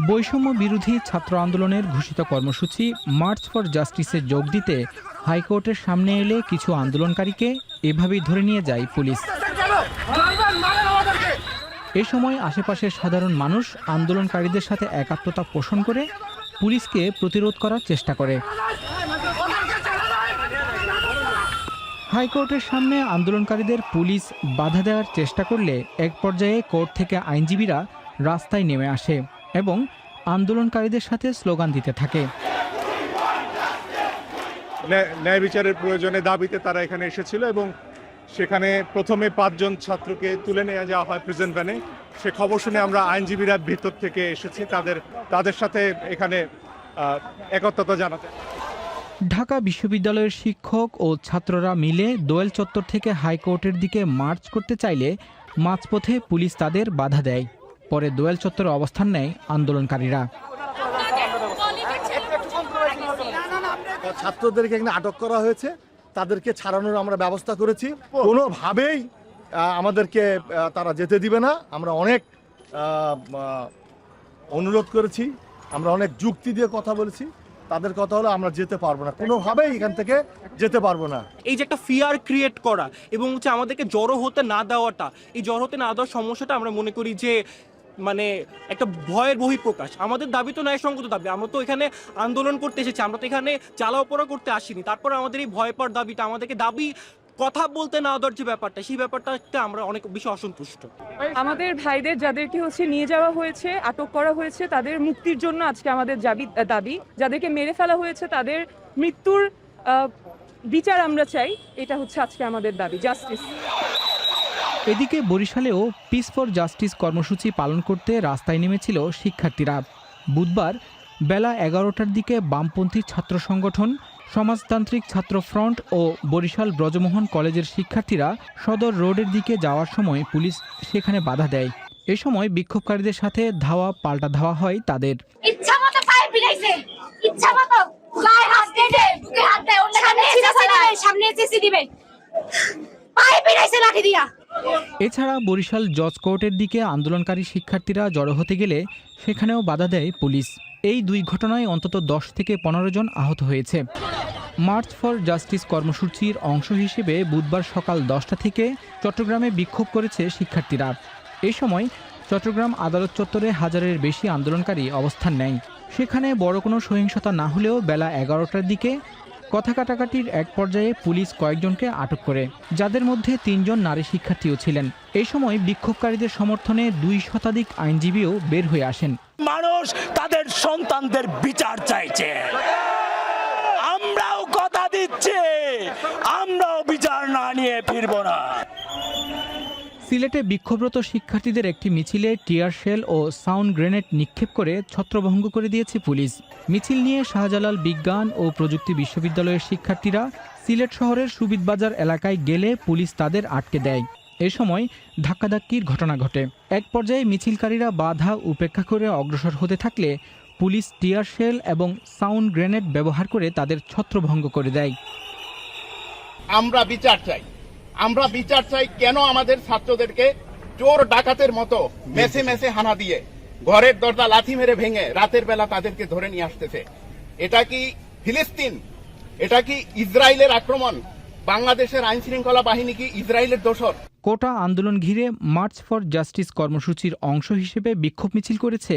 বৈষম্য বিরোধী ছাত্র আন্দোলনের ঘোষিত কর্মসূচি মার্চ ফর জাস্টিসে যোগ দিতে হাইকোর্টের সামনে এলে কিছু আন্দোলনকারীকে এভাবেই ধরে নিয়ে যায় পুলিশ। এ সময় আশেপাশের সাধারণ মানুষ আন্দোলনকারীদের সাথে একাত্মতা পোষণ করে পুলিশকে প্রতিরোধ করার চেষ্টা করে। হাইকোর্টের সামনে আন্দোলনকারীদের পুলিশ বাধা দেওয়ার চেষ্টা করলে এক পর্যায়ে কোর্ট থেকে আইনজীবীরা রাস্তায় নেমে আসে এবং আন্দোলনকারীদের সাথে স্লোগান দিতে থাকে। ন্যায় বিচারের প্রয়োজনে দাবিতে তারা এখানে এসেছিল এবং সেখানে প্রথমে 5 জন ছাত্রকে তুলে নিয়ে যাওয়া হয় প্রিজন ভ্যানে। সে খবর শুনে আমরা আইনজীবীরা ভিতর থেকে এসেছি তাদের সাথে এখানে একত্রতা জানাতে। ঢাকা বিশ্ববিদ্যালয়ের শিক্ষক ও ছাত্ররা মিলে দোয়েল চত্বর থেকে হাইকোর্টের দিকে মার্চ করতে চাইলে মাঝপথে পুলিশ তাদের বাধা দেয়। পরে দোয়েল চত্বরে অবস্থান নেয় আন্দোলনকারীরা। ছাত্রদেরকে এখানে আটক করা হয়েছে, তাদেরকে ছাড়ানোর আমরা ব্যবস্থা করেছি। কোনোভাবেই আমাদেরকে তারা যেতে দিবে না। আমরা অনেক অনুরোধ করেছি, আমরা অনেক যুক্তি দিয়ে কথা বলেছি। তাদের কথা হলো আমরা যেতে পারবো না, কোনোভাবেই এখান থেকে যেতে পারবো না। এই যে একটা ফিয়ার ক্রিয়েট করা এবং হচ্ছে আমাদেরকে জড়ো হতে না দেওয়াটা, এই জড়ো হতে না দেওয়ার সমস্যাটা আমরা মনে করি যে মানে একটা ভয়ের বহিঃপ্রকাশ। আমাদের দাবি তো ন্যায়সঙ্গত দাবি, আমরা তো এখানে আন্দোলন করতে এসেছি, আমরা তো এখানে চালাওপড়া করতে আসিনি। তারপরে আমাদের এই ভয় পাওয়ার দাবিটা, আমাদেরকে দাবি কথা বলতে না দেওয়ার যে ব্যাপারটা, সেই ব্যাপারটাতে আমরা অনেক বেশি অসন্তুষ্ট। আমাদের ভাইদের যাদেরকে নিয়ে যাওয়া হয়েছে, আটক করা হয়েছে, তাদের মুক্তির জন্য আজকে আমাদের দাবি। যাদেরকে মেরে ফেলা হয়েছে তাদের মৃত্যুর বিচার আমরা চাই। এটা হচ্ছে আজকে আমাদের দাবি, জাস্টিস। এদিকে বরিশালেও পিস ফর জাস্টিস কর্মসূচি পালন করতে রাস্তায় নেমেছিল শিক্ষার্থীরা। বুধবার বেলা 11টার দিকে বামপন্থী ছাত্র সংগঠন সমাজতান্ত্রিক ছাত্র ফ্রন্ট ও বরিশাল ব্রজমোহন কলেজের শিক্ষার্থীরা সদর রোডের দিকে যাওয়ার সময় পুলিশ সেখানে বাধা দেয়। এ সময় বিক্ষোভকারীদের সাথে ধাওয়া পাল্টা ধাওয়া হয় তাদের। এছাড়া বরিশাল জজ কোর্টের দিকে আন্দোলনকারী শিক্ষার্থীরা জড়ো হতে গেলে সেখানেও বাধা দেয় পুলিশ। এই দুই ঘটনায় অন্তত 10 থেকে 15 জন আহত হয়েছে। মার্চ ফর জাস্টিস কর্মসূচির অংশ হিসেবে বুধবার সকাল 10টা থেকে চট্টগ্রামে বিক্ষোভ করেছে শিক্ষার্থীরা। এ সময় চট্টগ্রাম আদালত চত্বরে হাজারের বেশি আন্দোলনকারী অবস্থান নেয়। সেখানে বড় কোনো সহিংসতা না হলেও বেলা 11টার দিকে কথা কাটাকাটির এক পর্যায়ে পুলিশ কয়েকজনকে আটক করে, যাদের মধ্যে 3 জন নারী শিক্ষার্থীও ছিলেন। এই সময় বিক্ষোভকারীদের সমর্থনে 2 শতাধিক আইনজীবীও বের হয়ে আসেন। মানুষ তাদের সন্তানদের বিচার চাইছে, আমরাও কথা দিচ্ছি, আমরাও বিচার না নিয়ে ফিরব না। সিলেটে বিক্ষোভরত শিক্ষার্থীদের একটি মিছিলে টিয়ার শেল ও সাউন্ড গ্রেনেড নিক্ষেপ করে ছত্রভঙ্গ করে দিয়েছে পুলিশ। মিছিল নিয়ে শাহজালাল বিজ্ঞান ও প্রযুক্তি বিশ্ববিদ্যালয়ের শিক্ষার্থীরা সিলেট শহরের সুবিদবাজার এলাকায় গেলে পুলিশ তাদের আটকে দেয়। এ সময় ধাক্কাধাক্কির ঘটনা ঘটে। এক পর্যায়ে মিছিলকারীরা বাধা উপেক্ষা করে অগ্রসর হতে থাকলে পুলিশ টিয়ার শেল এবং সাউন্ড গ্রেনেড ব্যবহার করে তাদের ছত্রভঙ্গ করে দেয়। আমরা বিচার চাই কেন আমাদের ছাত্রদেরকে চোর ডাকাতের মতো মেসে মেসে হানা দিয়ে ঘরের দরজা লাথি মেরে ভেঙে রাতের বেলা তাদেরকে ধরে নিয়ে আসতেছে? এটা কি ফিলিস্তিন? এটা কি ইসরায়েলের আক্রমণ? বাংলাদেশের আইন শৃঙ্খলা বাহিনী কি ইসরায়েলের দোসর? কোটা আন্দোলন ঘিরে মার্চ ফর জাস্টিস কর্মসূচির অংশ হিসেবে বিক্ষোভ মিছিল করেছে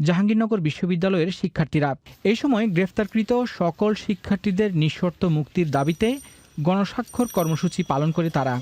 জাহাঙ্গীরনগর বিশ্ববিদ্যালয়ের শিক্ষার্থীরা। এই সময় গ্রেফতারকৃত সকল শিক্ষার্থীদের নিঃশর্ত মুক্তির দাবিতে গণস্বাক্ষর কর্মসূচি পালন করে তারা।